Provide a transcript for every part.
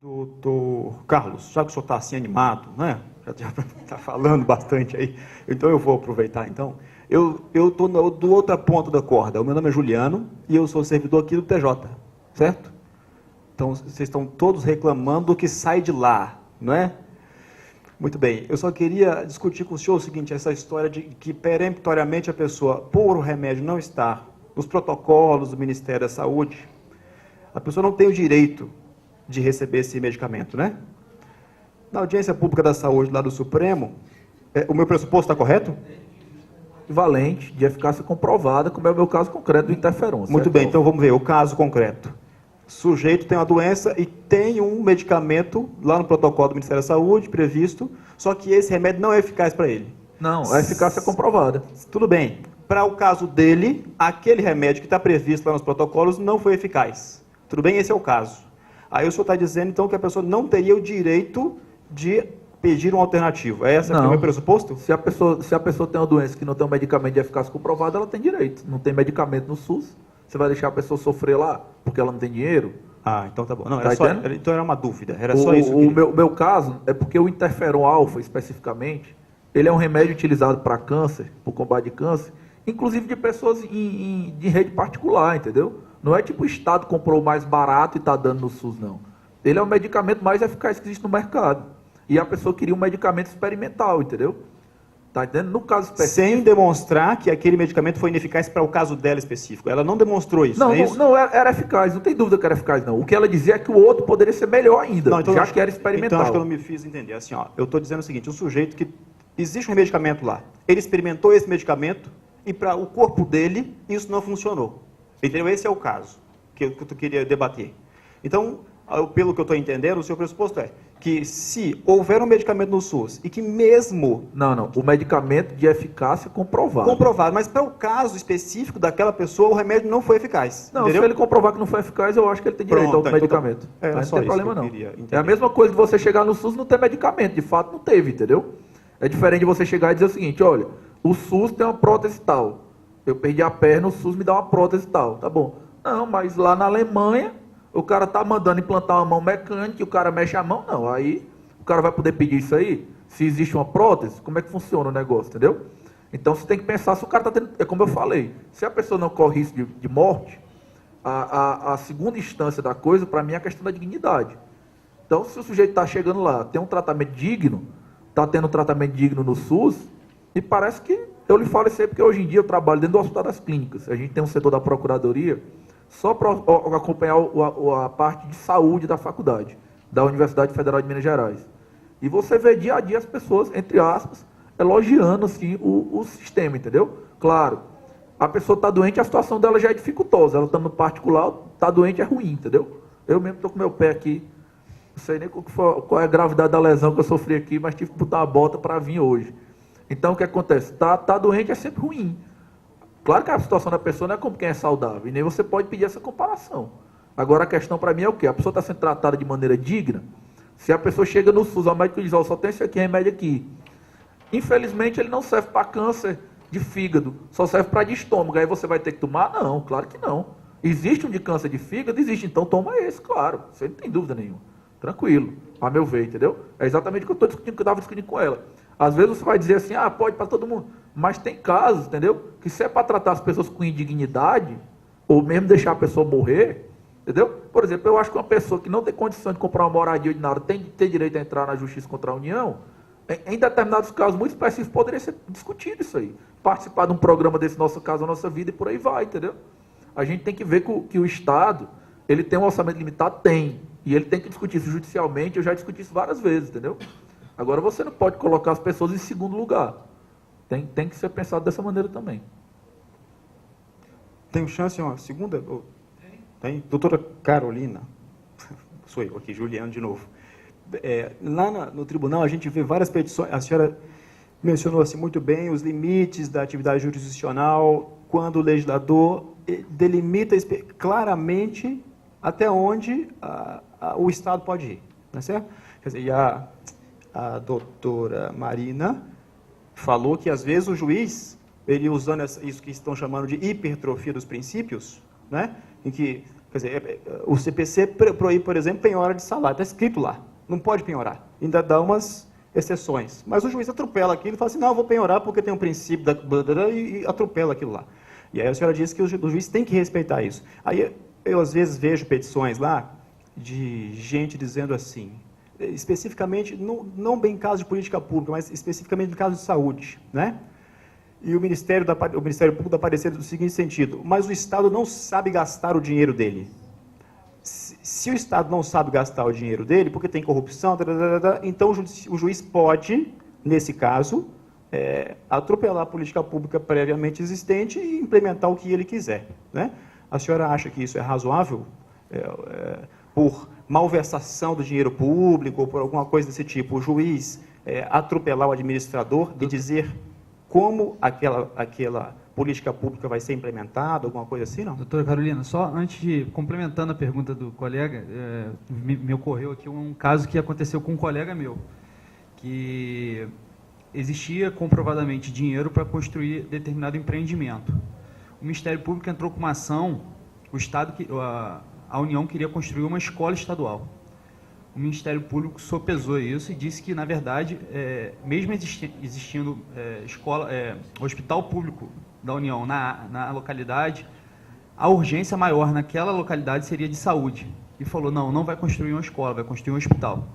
Doutor Carlos, já que o senhor está assim animado, né? Já está falando bastante aí, então eu vou aproveitar então. Eu estou do outro ponto da corda. O meu nome é Juliano e eu sou servidor aqui do TJ, certo? Então vocês estão todos reclamando do que sai de lá, não é? Muito bem, eu só queria discutir com o senhor o seguinte, essa história de que peremptoriamente a pessoa, por o remédio não estar nos protocolos do Ministério da Saúde, a pessoa não tem o direito de receber esse medicamento, né? Na audiência pública da saúde lá do Supremo, o meu pressuposto está correto? Equivalente de eficácia comprovada, como é o meu caso concreto do interferon. Muito bem, então vamos ver o caso concreto. O sujeito tem uma doença e tem um medicamento lá no protocolo do Ministério da Saúde previsto, só que esse remédio não é eficaz para ele. Não, a eficácia é comprovada. Tudo bem. Para o caso dele, aquele remédio que está previsto lá nos protocolos não foi eficaz. Tudo bem? Esse é o caso. Aí o senhor está dizendo, então, que a pessoa não teria o direito de pedir uma alternativa. Esse é o primeiro pressuposto? Se a pessoa tem uma doença que não tem um medicamento de eficácia comprovada, ela tem direito. Não tem medicamento no SUS. Você vai deixar a pessoa sofrer lá porque ela não tem dinheiro? Ah, então tá bom. Não, então era uma dúvida. Era só isso. O meu caso é porque o interferon alfa, especificamente, ele é um remédio utilizado para câncer, para o combate de câncer, inclusive de pessoas de rede particular, entendeu? Não é tipo o Estado comprou o mais barato e está dando no SUS, não. Ele é o medicamento mais eficaz que existe no mercado. E a pessoa queria um medicamento experimental, entendeu? Tá entendendo? No caso específico... Sem demonstrar que aquele medicamento foi ineficaz para o caso dela específico. Ela não demonstrou isso, Não, era eficaz. Não tem dúvida que era eficaz, não. O que ela dizia é que o outro poderia ser melhor ainda, não, então já que era experimental. Então acho que eu não me fiz entender. Assim, ó, eu estou dizendo o seguinte, um sujeito que... Existe um medicamento lá. Ele experimentou esse medicamento e para o corpo dele isso não funcionou. Entendeu? Esse é o caso que eu queria debater. Então, pelo que eu estou entendendo, o seu pressuposto é que se houver um medicamento no SUS e que mesmo... Não. O medicamento de eficácia comprovado. Comprovado, mas para o caso específico daquela pessoa, o remédio não foi eficaz. Não, entendeu? se ele comprovar que não foi eficaz, eu acho que ele tem direito ao medicamento. Então, não tem problema, não. É a mesma coisa de você chegar no SUS e não ter medicamento. De fato, não teve, entendeu? É diferente de você chegar e dizer o seguinte, olha, o SUS tem uma prótese tal. Eu perdi a perna, o SUS me dá uma prótese tal. Tá bom. Não, mas lá na Alemanha... O cara tá mandando implantar uma mão mecânica e o cara mexe a mão, não. Aí o cara vai poder pedir isso aí? Se existe uma prótese, como é que funciona o negócio, entendeu? Então você tem que pensar se o cara tá tendo... É como eu falei, se a pessoa não corre risco de morte, a segunda instância da coisa, para mim, é a questão da dignidade. Então, se o sujeito está chegando lá, tem um tratamento digno, está tendo um tratamento digno no SUS, e parece que... Eu lhe falo isso aí porque hoje em dia eu trabalho dentro do Hospital das Clínicas. A gente tem um setor da Procuradoria... Só para acompanhar a parte de saúde da faculdade, da Universidade Federal de Minas Gerais. E você vê dia a dia as pessoas, entre aspas, elogiando assim, o sistema, entendeu? Claro, a pessoa está doente, a situação dela já é dificultosa. Ela está no particular, está doente, é ruim, entendeu? Eu mesmo estou com meu pé aqui, não sei nem qual é a gravidade da lesão que eu sofri aqui, mas tive que botar uma bota para vir hoje. Então, o que acontece? Tá doente é sempre ruim. Claro que a situação da pessoa não é como quem é saudável, e nem você pode pedir essa comparação. Agora a questão para mim é o quê? A pessoa está sendo tratada de maneira digna? Se a pessoa chega no SUS, o médico diz, só tem esse aqui, remédio aqui. Infelizmente ele não serve para câncer de fígado, só serve para de estômago. Aí você vai ter que tomar? Não, claro que não. Existe um de câncer de fígado? Existe, então toma esse, claro. Você não tem dúvida nenhuma. Tranquilo, a meu ver, entendeu? É exatamente o que eu estou discutindo, que eu estava discutindo com ela. Às vezes você vai dizer assim, pode para todo mundo. Mas tem casos, entendeu? Que se é para tratar as pessoas com indignidade, ou mesmo deixar a pessoa morrer, entendeu? Por exemplo, eu acho que uma pessoa que não tem condição de comprar uma moradia de nada tem de ter direito a entrar na justiça contra a União, em determinados casos muito específicos poderia ser discutido isso aí. Participar de um programa desse Nosso Caso, a Nossa Vida e por aí vai, entendeu? A gente tem que ver que o Estado, ele tem um orçamento limitado? Tem. E ele tem que discutir isso judicialmente, eu já discuti isso várias vezes, entendeu? Agora você não pode colocar as pessoas em segundo lugar. Tem que ser pensado dessa maneira também. Tem chance uma segunda? Tem. Doutora Carolina, sou eu aqui, Juliano de novo. Lá no tribunal a gente vê várias petições, a senhora mencionou assim, muito bem os limites da atividade jurisdicional, quando o legislador delimita claramente até onde o Estado pode ir, não é certo? Quer dizer, e a doutora Marina falou que, às vezes, o juiz, ele usando isso que estão chamando de hipertrofia dos princípios, né, em que Quer dizer, o CPC proíbe, por exemplo, penhora de salário. Está escrito lá. Não pode penhorar. Ainda dá umas exceções. Mas o juiz atropela aquilo e fala assim, não, eu vou penhorar porque tem um princípio e atropela aquilo lá. E aí a senhora diz que o juiz tem que respeitar isso. Aí eu, às vezes, vejo petições lá de gente dizendo assim, especificamente, não bem em caso de política pública, mas especificamente no caso de saúde, né? E o Ministério Público dá parecer do seguinte sentido, mas o Estado não sabe gastar o dinheiro dele. Se o Estado não sabe gastar o dinheiro dele, porque tem corrupção, então o juiz pode, nesse caso, atropelar a política pública previamente existente e implementar o que ele quiser, né? A senhora acha que isso é razoável? Por malversação do dinheiro público ou por alguma coisa desse tipo, o juiz atropelar o administrador e dizer como aquela política pública vai ser implementada, alguma coisa assim, não? Doutora Carolina, só antes de, complementando a pergunta do colega, me ocorreu aqui um caso que aconteceu com um colega meu, que existia comprovadamente dinheiro para construir determinado empreendimento. O Ministério Público entrou com uma ação, o Estado, a União queria construir uma escola estadual. O Ministério Público sopesou isso e disse que, na verdade, mesmo existindo hospital público da União na localidade, a urgência maior naquela localidade seria de saúde. E falou, não vai construir uma escola, vai construir um hospital.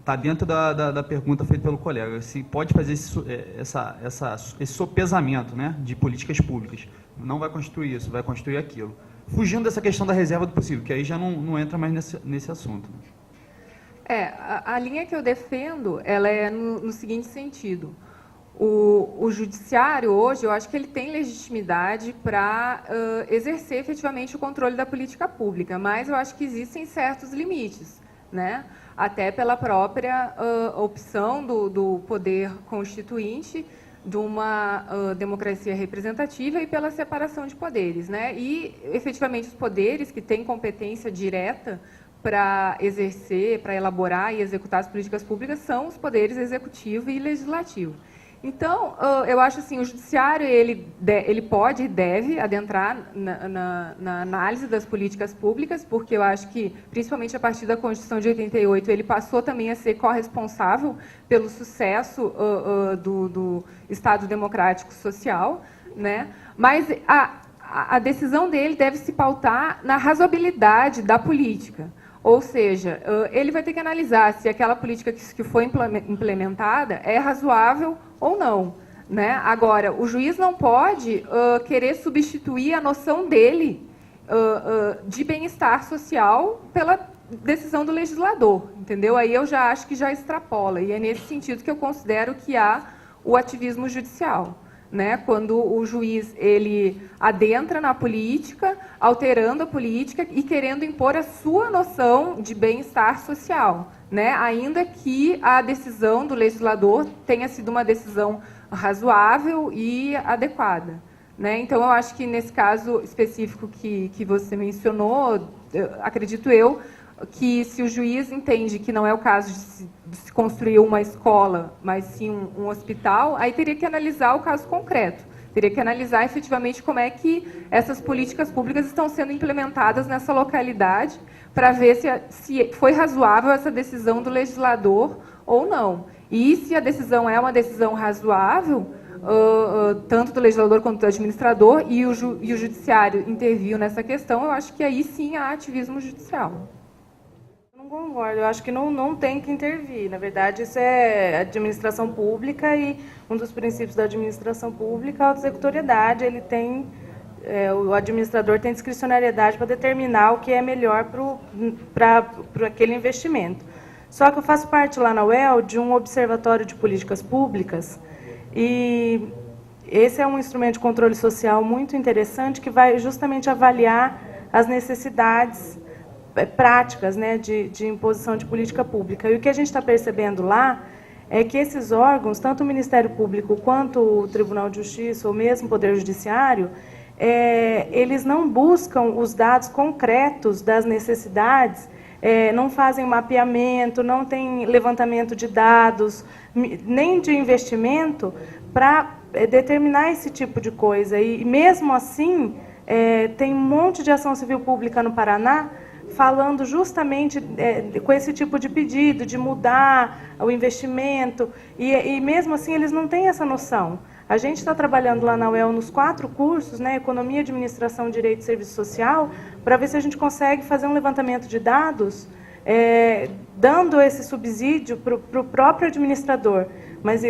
Está dentro da pergunta feita pelo colega. Se pode fazer esse sopesamento, né, de políticas públicas. Não vai construir isso, vai construir aquilo. Fugindo dessa questão da reserva do possível, que aí já não entra mais nesse assunto. A linha que eu defendo, ela é no seguinte sentido. O judiciário, hoje, eu acho que ele tem legitimidade para exercer efetivamente o controle da política pública, mas eu acho que existem certos limites, né? Até pela própria opção do poder constituinte de uma democracia representativa e pela separação de poderes, né? E, efetivamente, os poderes que têm competência direta para exercer, para elaborar e executar as políticas públicas são os poderes executivo e legislativo. Então, eu acho assim, o judiciário ele pode e deve adentrar na análise das políticas públicas, porque eu acho que, principalmente a partir da Constituição de 88, ele passou também a ser corresponsável pelo sucesso do Estado Democrático Social, né? Mas a decisão dele deve se pautar na razoabilidade da política. Ou seja, ele vai ter que analisar se aquela política que foi implementada é razoável ou não, né? Agora, o juiz não pode querer substituir a noção dele de bem-estar social pela decisão do legislador, entendeu? Aí eu já acho que já extrapola, e é nesse sentido que eu considero que há o ativismo judicial, né? Quando o juiz ele adentra na política, alterando a política e querendo impor a sua noção de bem-estar social, né? Ainda que a decisão do legislador tenha sido uma decisão razoável e adequada, né? Então, eu acho que nesse caso específico que você mencionou, acredito eu, que se o juiz entende que não é o caso de se construir uma escola, mas sim um hospital, aí teria que analisar o caso concreto. Teria que analisar efetivamente como é que essas políticas públicas estão sendo implementadas nessa localidade para ver se foi razoável essa decisão do legislador ou não. E se a decisão é uma decisão razoável, tanto do legislador quanto do administrador, e o judiciário interviu nessa questão, eu acho que aí sim há ativismo judicial. Não concordo, eu acho que não tem que intervir. Na verdade, isso é administração pública e um dos princípios da administração pública é a auto-executoriedade. Ele tem, o administrador tem discricionariedade para determinar o que é melhor para aquele investimento. Só que eu faço parte lá na UEL de um observatório de políticas públicas e esse é um instrumento de controle social muito interessante que vai justamente avaliar as necessidades práticas, né, de imposição de política pública. E o que a gente está percebendo lá é que esses órgãos, tanto o Ministério Público quanto o Tribunal de Justiça, ou mesmo o Poder Judiciário, eles não buscam os dados concretos das necessidades, não fazem mapeamento, não tem levantamento de dados, nem de investimento para determinar esse tipo de coisa. E mesmo assim, tem um monte de ação civil pública no Paraná falando justamente com esse tipo de pedido, de mudar o investimento, e mesmo assim eles não têm essa noção. A gente está trabalhando lá na UEL nos 4 cursos, né, Economia, Administração, Direito e Serviço Social, para ver se a gente consegue fazer um levantamento de dados, dando esse subsídio para o próprio administrador. Mas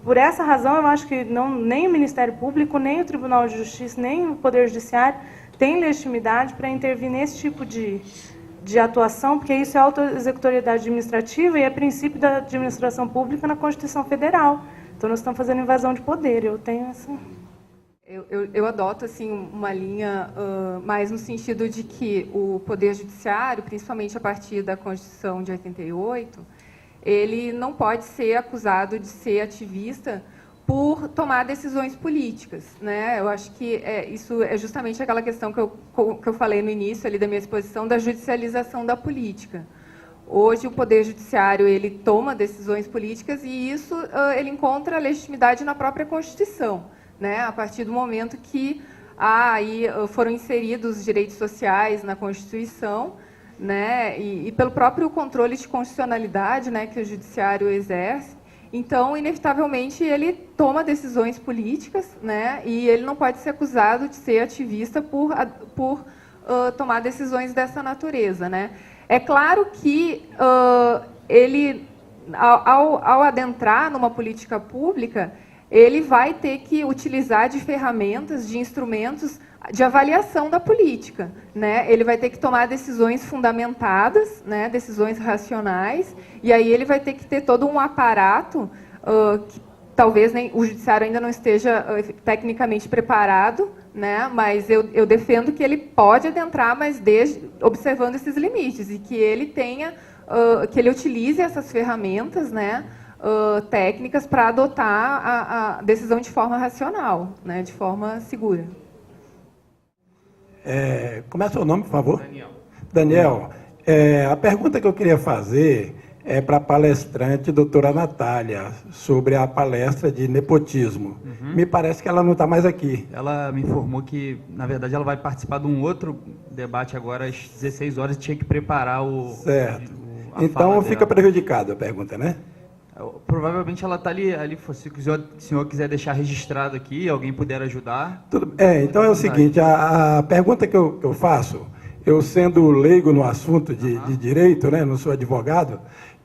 por essa razão eu acho que nem o Ministério Público, nem o Tribunal de Justiça, nem o Poder Judiciário tem legitimidade para intervir nesse tipo de atuação, porque isso é auto-executoriedade administrativa e é princípio da administração pública na Constituição Federal. Então, nós estamos fazendo invasão de poder. Eu tenho essa... Eu adoto assim, uma linha mais no sentido de que o Poder Judiciário, principalmente a partir da Constituição de 88, ele não pode ser acusado de ser ativista por tomar decisões políticas, né? Eu acho que isso é justamente aquela questão que eu falei no início ali da minha exposição, da judicialização da política. Hoje o Poder Judiciário ele toma decisões políticas e isso ele encontra legitimidade na própria Constituição, né? A partir do momento que aí foram inseridos os direitos sociais na Constituição, né? E pelo próprio controle de constitucionalidade, né, que o Judiciário exerce. Então, inevitavelmente, ele toma decisões políticas, né, e ele não pode ser acusado de ser ativista por tomar decisões dessa natureza, né. É claro que ele, ao adentrar numa política pública, ele vai ter que utilizar de ferramentas, de instrumentos de avaliação da política, né? Ele vai ter que tomar decisões fundamentadas, né? Decisões racionais, e aí ele vai ter que ter todo um aparato que talvez nem o judiciário ainda não esteja tecnicamente preparado, né? Mas eu defendo que ele pode adentrar, mas observando esses limites, e que ele tenha, que ele utilize essas ferramentas, né? Técnicas para adotar a decisão de forma racional, né? De forma segura. Como é o seu nome, por favor? Daniel. A pergunta que eu queria fazer é para a palestrante, doutora Natália, sobre a palestra de nepotismo. Me parece que ela não está mais aqui. Ela me informou que, na verdade, ela vai participar de um outro debate agora às 16 horas, tinha que preparar Certo. Então fica prejudicado a pergunta, né? Provavelmente ela está ali, se o senhor quiser deixar registrado aqui, alguém puder ajudar. Então é o seguinte, a pergunta que eu faço, eu sendo leigo no assunto de direito, né, não sou advogado,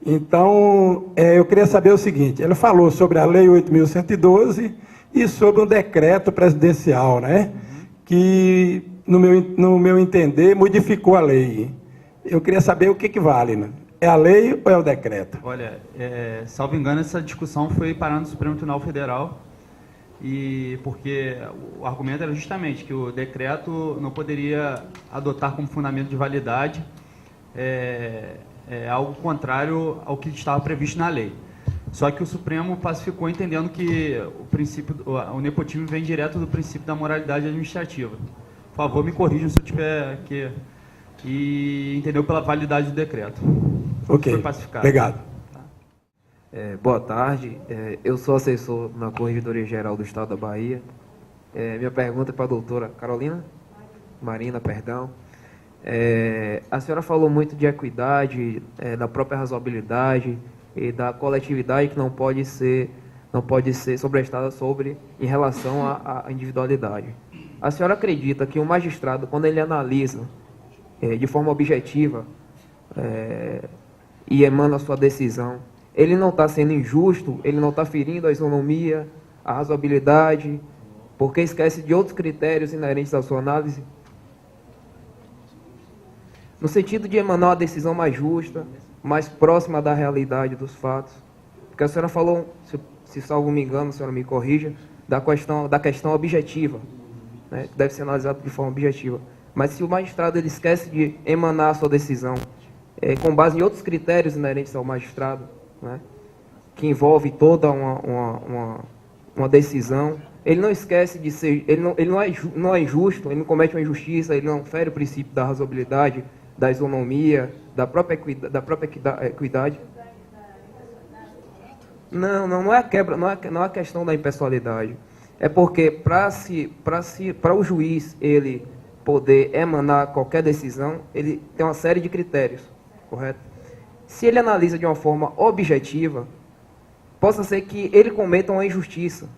então eu queria saber o seguinte, ele falou sobre a Lei 8.112 e sobre um decreto presidencial, né, que, no meu entender, modificou a lei. Eu queria saber o que vale, né? É a lei ou é o decreto? Olha, salvo engano, essa discussão foi parar no Supremo Tribunal Federal, e porque o argumento era justamente que o decreto não poderia adotar como fundamento de validade algo contrário ao que estava previsto na lei. Só que o Supremo pacificou entendendo que o nepotismo vem direto do princípio da moralidade administrativa. Por favor, me corrijam se eu tiver que... E entendeu pela validade do decreto. Ok, foi pacificado. Obrigado. Boa tarde, eu sou assessor na Corregedoria Geral do Estado da Bahia. Minha pergunta é para a doutora Marina, perdão. A senhora falou muito de equidade, da própria razoabilidade e da coletividade que não pode ser sobrestada em relação à individualidade. A senhora acredita que o magistrado, quando ele analisa de forma objetiva e emana a sua decisão, ele não está sendo injusto, ele não está ferindo a isonomia, a razoabilidade, porque esquece de outros critérios inerentes à sua análise? No sentido de emanar uma decisão mais justa, mais próxima da realidade dos fatos. Porque a senhora falou, se salvo me engano, a senhora me corrija, da questão objetiva, né, que deve ser analisada de forma objetiva. Mas se o magistrado ele esquece de emanar a sua decisão com base em outros critérios inerentes ao magistrado, né, que envolve toda uma decisão, ele não esquece de ser, ele não é injusto, ele não comete uma injustiça, ele não fere o princípio da razoabilidade, da isonomia, da própria equidade. Não é a quebra, não é a questão da impessoalidade. É porque para o juiz ele poder emanar qualquer decisão, ele tem uma série de critérios, correto? Se ele analisa de uma forma objetiva, possa ser que ele cometa uma injustiça,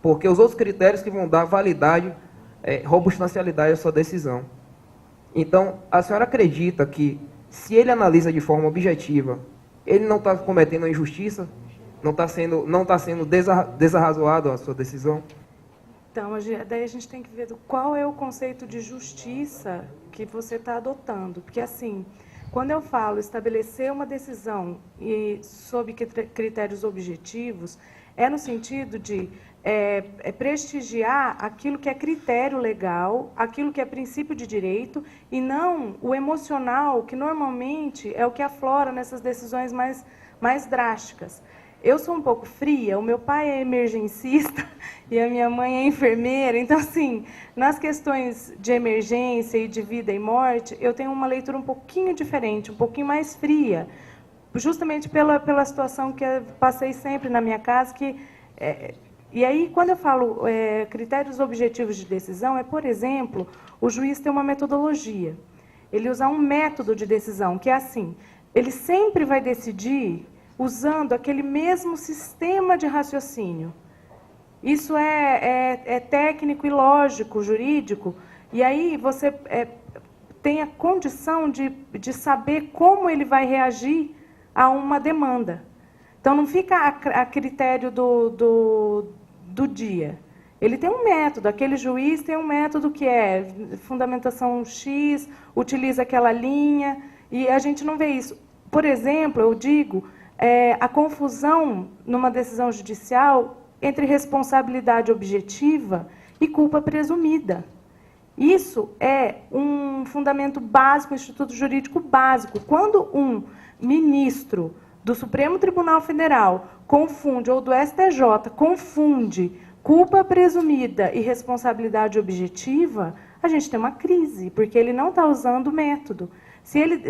porque os outros critérios que vão dar validade, robustancialidade à sua decisão. Então, a senhora acredita que, se ele analisa de forma objetiva, ele não está cometendo uma injustiça? Não está sendo desarrazoado a sua decisão? Então, daí a gente tem que ver qual é o conceito de justiça que você está adotando. Porque, assim, quando eu falo estabelecer uma decisão e sob critérios objetivos, é no sentido de prestigiar aquilo que é critério legal, aquilo que é princípio de direito, e não o emocional, que normalmente é o que aflora nessas decisões mais drásticas. Eu sou um pouco fria, o meu pai é emergencista e a minha mãe é enfermeira, então, assim, nas questões de emergência e de vida e morte, eu tenho uma leitura um pouquinho diferente, um pouquinho mais fria, justamente pela situação que eu passei sempre na minha casa, e aí, quando eu falo critérios objetivos de decisão, por exemplo, o juiz tem uma metodologia, ele usa um método de decisão, que é assim, ele sempre vai decidir usando aquele mesmo sistema de raciocínio. Isso é técnico e lógico, jurídico, e aí você tem a condição de saber como ele vai reagir a uma demanda. Então, não fica a critério do dia. Ele tem um método, aquele juiz tem um método que é fundamentação X, utiliza aquela linha, e a gente não vê isso. Por exemplo, eu digo, a confusão numa decisão judicial entre responsabilidade objetiva e culpa presumida. Isso é um fundamento básico, um instituto jurídico básico. Quando um ministro do Supremo Tribunal Federal confunde, ou do STJ, confunde culpa presumida e responsabilidade objetiva, a gente tem uma crise, porque ele não está usando o método. Se ele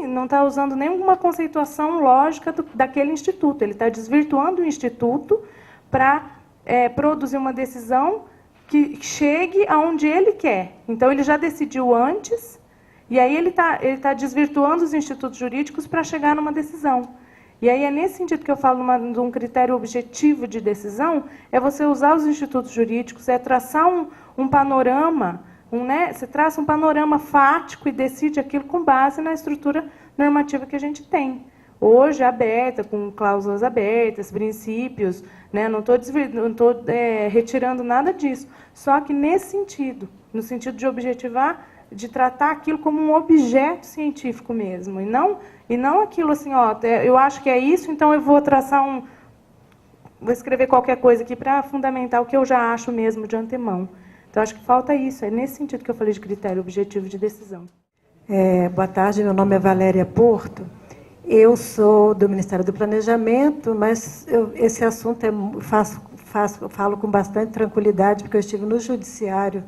não está usando nenhuma conceituação lógica daquele instituto, ele está desvirtuando o instituto para produzir uma decisão que chegue aonde ele quer. Então, ele já decidiu antes, e aí ele tá desvirtuando os institutos jurídicos para chegar numa decisão. E aí é nesse sentido que eu falo de um critério objetivo de decisão, é você usar os institutos jurídicos, traçar um panorama, você traça um panorama fático e decide aquilo com base na estrutura normativa que a gente tem. Hoje, aberta, com cláusulas abertas, princípios, não estou retirando nada disso. Só que nesse sentido, no sentido de objetivar, de tratar aquilo como um objeto científico mesmo, e não aquilo assim, eu acho que é isso, então eu vou traçar vou escrever qualquer coisa aqui para fundamentar o que eu já acho mesmo de antemão. Então, acho que falta isso, é nesse sentido que eu falei de critério objetivo de decisão. Boa tarde, meu nome é Valéria Porto. Eu sou do Ministério do Planejamento, mas esse assunto falo com bastante tranquilidade, porque eu estive no Judiciário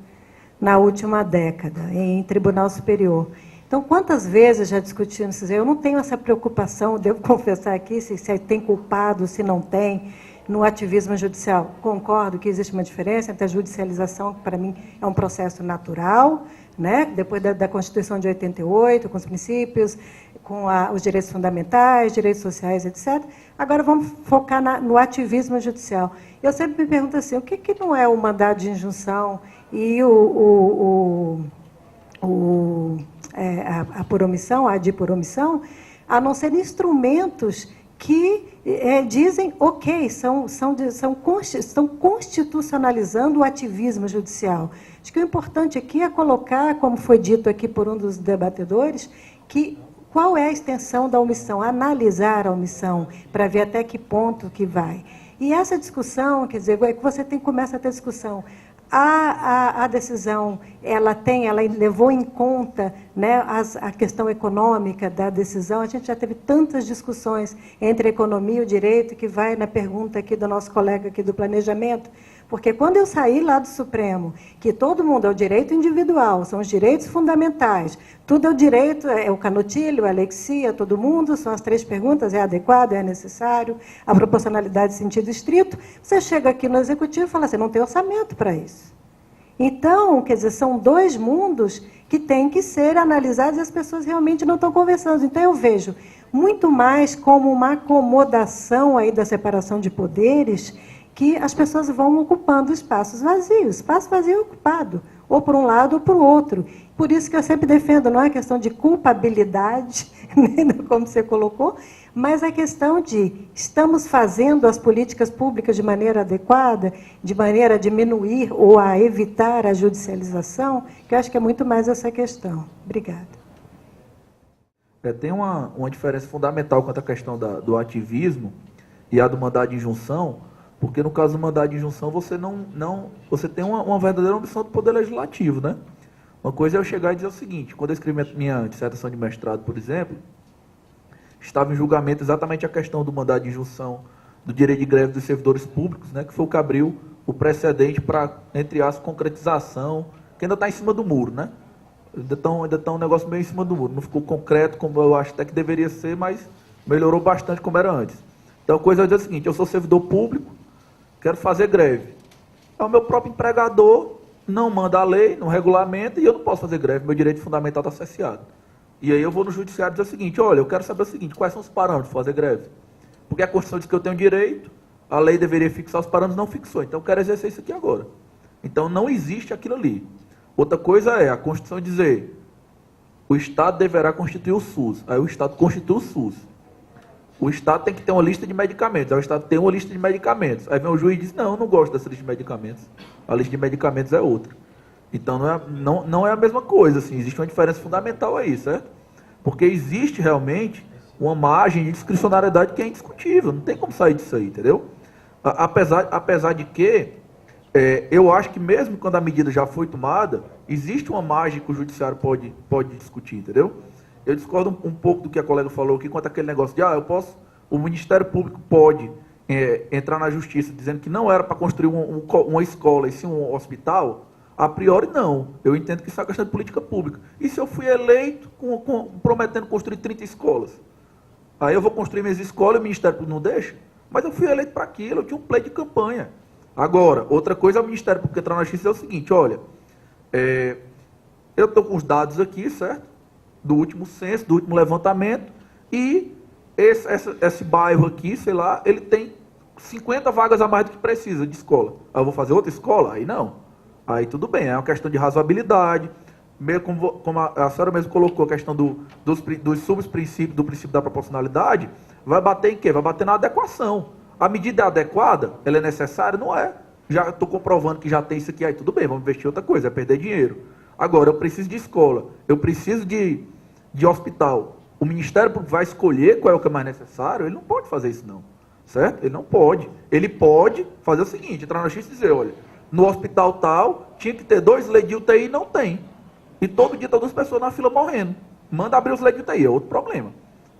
na última década, em Tribunal Superior. Então, quantas vezes já discutimos, eu não tenho essa preocupação, devo confessar aqui, se tem culpado, se não tem, no ativismo judicial. Concordo que existe uma diferença entre a judicialização, que para mim é um processo natural, depois da Constituição de 88, com os princípios, com os direitos fundamentais, direitos sociais, etc. Agora vamos focar no ativismo judicial. Eu sempre me pergunto assim, o que não é o mandado de injunção e a por omissão, a de por omissão, a não ser instrumentos que dizem, ok, estão constitucionalizando o ativismo judicial. Acho que o importante aqui é colocar, como foi dito aqui por um dos debatedores, que qual é a extensão da omissão, analisar a omissão, para ver até que ponto que vai. E essa discussão, quer dizer, é que você começa a ter discussão. A decisão, ela levou em conta a questão econômica da decisão. A gente já teve tantas discussões entre a economia e o direito, que vai na pergunta aqui do nosso colega aqui do planejamento, porque quando eu saí lá do Supremo, que todo mundo é o direito individual, são os direitos fundamentais, tudo é o direito, é o canutilho, a alexia, todo mundo, são as 3 perguntas, é adequado, é necessário, a proporcionalidade em sentido estrito, você chega aqui no Executivo e fala assim, não tem orçamento para isso. Então, quer dizer, são dois mundos que têm que ser analisados e as pessoas realmente não estão conversando. Então, eu vejo muito mais como uma acomodação aí da separação de poderes, que as pessoas vão ocupando espaços vazios. Espaço vazio é ocupado, ou por um lado ou por outro. Por isso que eu sempre defendo, não é questão de culpabilidade, como você colocou, mas a questão de estamos fazendo as políticas públicas de maneira adequada, de maneira a diminuir ou a evitar a judicialização, que eu acho que é muito mais essa questão. Obrigada. Tem uma diferença fundamental quanto à questão do ativismo e a do mandado de injunção, porque no caso do mandado de injunção você você tem uma verdadeira ambição do poder legislativo, né? Uma coisa é eu chegar e dizer o seguinte: quando eu escrevi minha dissertação de mestrado, por exemplo, estava em julgamento exatamente a questão do mandado de injunção do direito de greve dos servidores públicos, né, que foi o que abriu o precedente para, entre aspas, concretização, que ainda está em cima do muro, né? Ainda tá um negócio meio em cima do muro. Não ficou concreto como eu acho até que deveria ser, mas melhorou bastante como era antes. Então a coisa é dizer o seguinte: eu sou servidor público, quero fazer greve. O meu próprio empregador não manda a lei, não regulamenta, e eu não posso fazer greve, meu direito fundamental está cerceado. E aí eu vou no judiciário dizer o seguinte: olha, eu quero saber o seguinte, quais são os parâmetros para fazer greve? Porque a Constituição diz que eu tenho direito, a lei deveria fixar os parâmetros, não fixou, então eu quero exercer isso aqui agora. Então não existe aquilo ali. Outra coisa é a Constituição dizer: o Estado deverá constituir o SUS. Aí o Estado constitui o SUS. O Estado tem que ter uma lista de medicamentos. Aí o Estado tem uma lista de medicamentos. Aí vem o juiz e diz: não, eu não gosto dessa lista de medicamentos. A lista de medicamentos é outra. Então não é a mesma coisa. Assim, existe uma diferença fundamental aí, certo? Porque existe realmente uma margem de discricionariedade que é indiscutível. Não tem como sair disso aí, entendeu? Apesar de que eu acho que mesmo quando a medida já foi tomada, existe uma margem que o judiciário pode discutir, entendeu? Eu discordo um pouco do que a colega falou aqui quanto àquele negócio de o Ministério Público pode entrar na justiça dizendo que não era para construir uma escola e sim um hospital. A priori não. Eu entendo que isso é uma questão de política pública. E se eu fui eleito prometendo construir 30 escolas? Aí eu vou construir minhas escolas e o Ministério Público não deixa? Mas eu fui eleito para aquilo, eu tinha um play de campanha. Agora, outra coisa é o Ministério Público entrar na justiça e dizer o seguinte: olha, eu estou com os dados aqui, certo? Do último censo, do último levantamento, e esse bairro aqui, sei lá, ele tem 50 vagas a mais do que precisa de escola. Aí eu vou fazer outra escola? Aí não. Aí tudo bem, é uma questão de razoabilidade, como a senhora mesmo colocou, a questão dos subprincípios do princípio da proporcionalidade, vai bater em quê? Vai bater na adequação. A medida é adequada? Ela é necessária? Não é. Já estou comprovando que já tem isso aqui, aí tudo bem, vamos investir em outra coisa, é perder dinheiro. Agora, eu preciso de escola, eu preciso de hospital. O Ministério Público vai escolher qual é o que é mais necessário? Ele não pode fazer isso não, certo? Ele não pode. Ele pode fazer o seguinte: entrar na justiça e dizer: olha, no hospital tal, tinha que ter 2 leitos de UTI e não tem. E todo dia todas as pessoas na fila morrendo. Manda abrir os leitos de UTI, é outro problema.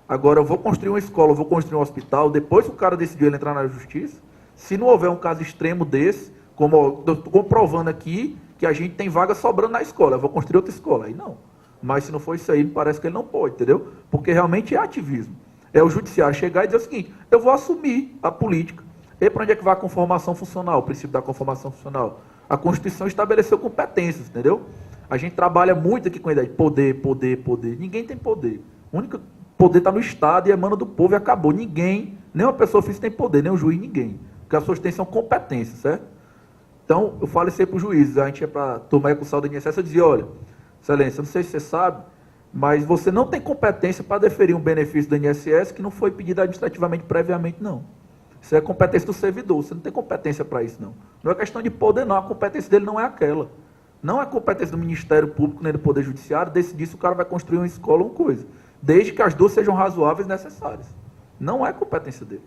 Agora, eu vou construir uma escola, eu vou construir um hospital, depois que o cara decidiu ele entrar na justiça, se não houver um caso extremo desse, como eu estou comprovando aqui, que a gente tem vaga sobrando na escola, eu vou construir outra escola. Aí não. Mas se não for isso aí, parece que ele não pode, entendeu? Porque realmente é ativismo. É o judiciário chegar e dizer o seguinte: eu vou assumir a política. E para onde é que vai a conformação funcional, o princípio da conformação funcional? A Constituição estabeleceu competências, entendeu? A gente trabalha muito aqui com a ideia de poder, poder, poder. Ninguém tem poder. O único poder está no Estado e emana do povo e acabou. Ninguém, nem uma pessoa física tem poder, nem o juiz, ninguém. Porque as suas têm são competências, certo? Então, eu falo isso aí para os juízes. A gente ia para tomar a recursal da INSS, eu dizia: olha, excelência, eu não sei se você sabe, mas você não tem competência para deferir um benefício do INSS que não foi pedido administrativamente previamente, não. Isso é competência do servidor, você não tem competência para isso, não. Não é questão de poder, não. A competência dele não é aquela. Não é competência do Ministério Público nem do Poder Judiciário decidir se o cara vai construir uma escola ou uma coisa. Desde que as duas sejam razoáveis e necessárias. Não é competência dele.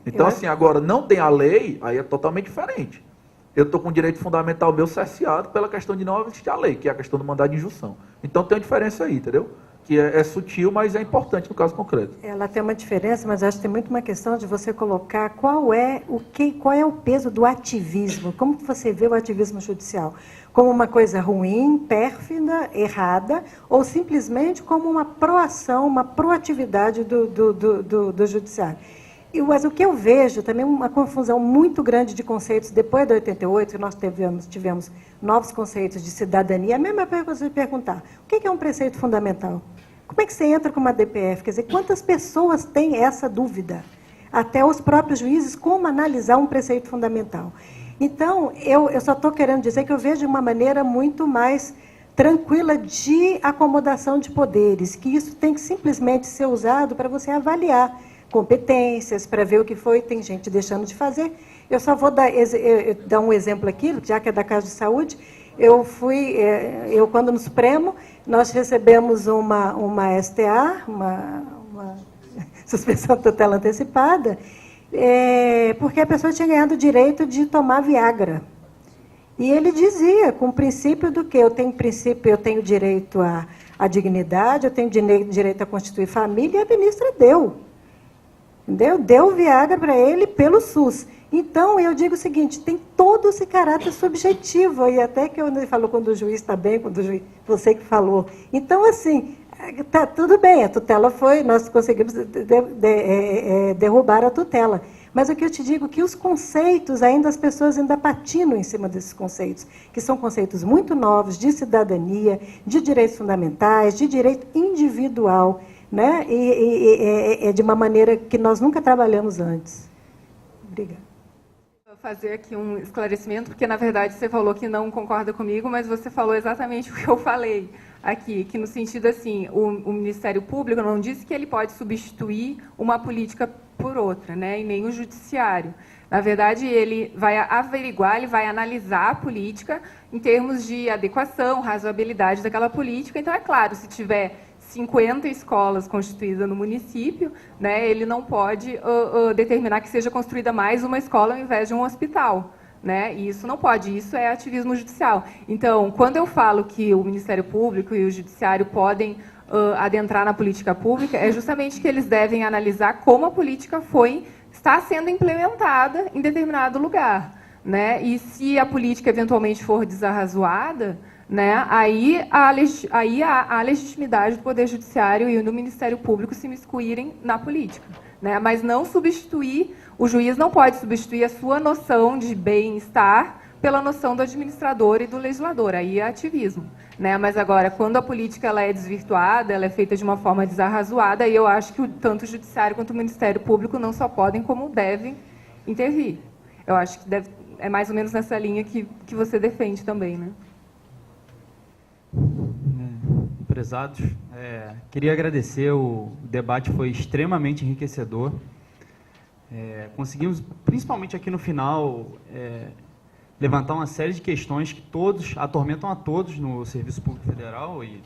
Então, assim, agora, não tem a lei, aí é totalmente diferente. Eu estou com o direito fundamental meu cerceado pela questão de não existir a lei, que é a questão do mandado de injunção. Então tem uma diferença aí, entendeu? Que é sutil, mas é importante no caso concreto. Ela tem uma diferença, mas acho que tem muito uma questão de você colocar qual é o peso do ativismo. Como que você vê o ativismo judicial? Como uma coisa ruim, pérfida, errada, ou simplesmente como uma proação, uma proatividade do judiciário? Mas o que eu vejo também uma confusão muito grande de conceitos depois de 88, que nós tivemos novos conceitos de cidadania. A mesma coisa de perguntar, o que é um preceito fundamental? Como é que você entra com uma DPF? Quer dizer, quantas pessoas têm essa dúvida? Até os próprios juízes, como analisar um preceito fundamental. Então, eu só estou querendo dizer que eu vejo uma maneira muito mais tranquila de acomodação de poderes, que isso tem que simplesmente ser usado para você avaliar competências, para ver o que foi, tem gente deixando de fazer. Eu só vou dar um exemplo aqui, já que é da Casa de Saúde. Quando no Supremo, nós recebemos uma STA, uma suspensão de tutela antecipada, porque a pessoa tinha ganhado o direito de tomar Viagra. E ele dizia, com o princípio do quê? Eu tenho direito à dignidade, eu tenho direito a constituir família, e a ministra deu. Entendeu? Deu Viagra para ele pelo SUS. Então, eu digo o seguinte, tem todo esse caráter subjetivo, e até que ele falou quando o juiz está bem, quando o juiz, você que falou. Então, assim, tá tudo bem, a tutela foi, nós conseguimos derrubar a tutela. Mas o que eu te digo é que os conceitos, as pessoas ainda patinam em cima desses conceitos, que são conceitos muito novos de cidadania, de direitos fundamentais, de direito individual, né? E de uma maneira que nós nunca trabalhamos antes. Obrigada. Vou fazer aqui um esclarecimento, porque, na verdade, você falou que não concorda comigo, mas você falou exatamente o que eu falei aqui, que no sentido assim, o Ministério Público não disse que ele pode substituir uma política por outra, né? E nem o Judiciário. Na verdade, ele vai averiguar, ele vai analisar a política em termos de adequação, razoabilidade daquela política. Então, é claro, se tiver 50 escolas constituídas no município, né, ele não pode determinar que seja construída mais uma escola ao invés de um hospital. Né? E isso não pode, isso é ativismo judicial. Então, quando eu falo que o Ministério Público e o Judiciário podem adentrar na política pública, é justamente que eles devem analisar como a política está sendo implementada em determinado lugar. Né? E se a política eventualmente for desarrazoada, né, aí há a legitimidade do Poder Judiciário e do Ministério Público se miscuírem na política. Né? Mas não substituir, o juiz não pode substituir a sua noção de bem-estar pela noção do administrador e do legislador, aí é ativismo. Né? Mas agora, quando a política ela é desvirtuada, ela é feita de uma forma desarrazoada, aí eu acho que tanto o Judiciário quanto o Ministério Público não só podem, como devem intervir. Eu acho que é mais ou menos nessa linha que você defende também, né? Prezados, queria agradecer, o debate foi extremamente enriquecedor. Conseguimos, principalmente aqui no final, levantar uma série de questões que atormentam a todos no Serviço Público Federal e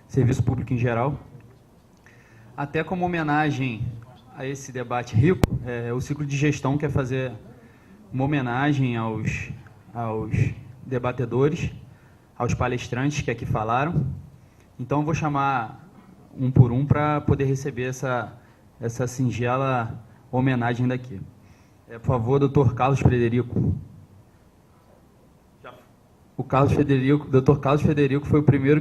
Serviço Público em geral. Até como homenagem a esse debate rico, o Ciclo de Gestão quer fazer uma homenagem aos debatedores, aos palestrantes que aqui falaram. Então, eu vou chamar um por um para poder receber essa singela homenagem daqui. Por favor, doutor Carlos Frederico. O doutor Carlos Frederico foi o primeiro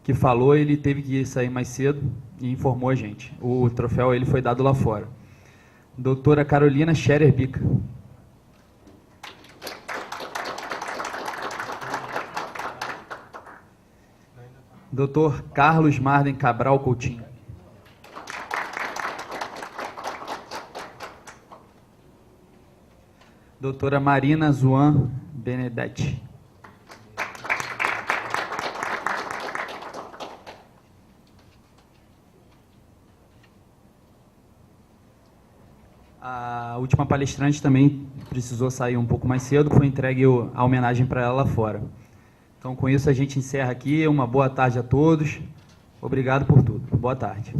que falou, ele teve que sair mais cedo e informou a gente. O troféu ele foi dado lá fora. Doutora Carolina Scherer Bica. Dr. Carlos Marden Cabral Coutinho. Doutora Marina Zuan Benedetti. A última palestrante também precisou sair um pouco mais cedo, foi entregue a homenagem para ela lá fora. Então, com isso, a gente encerra aqui. Uma boa tarde a todos. Obrigado por tudo. Boa tarde.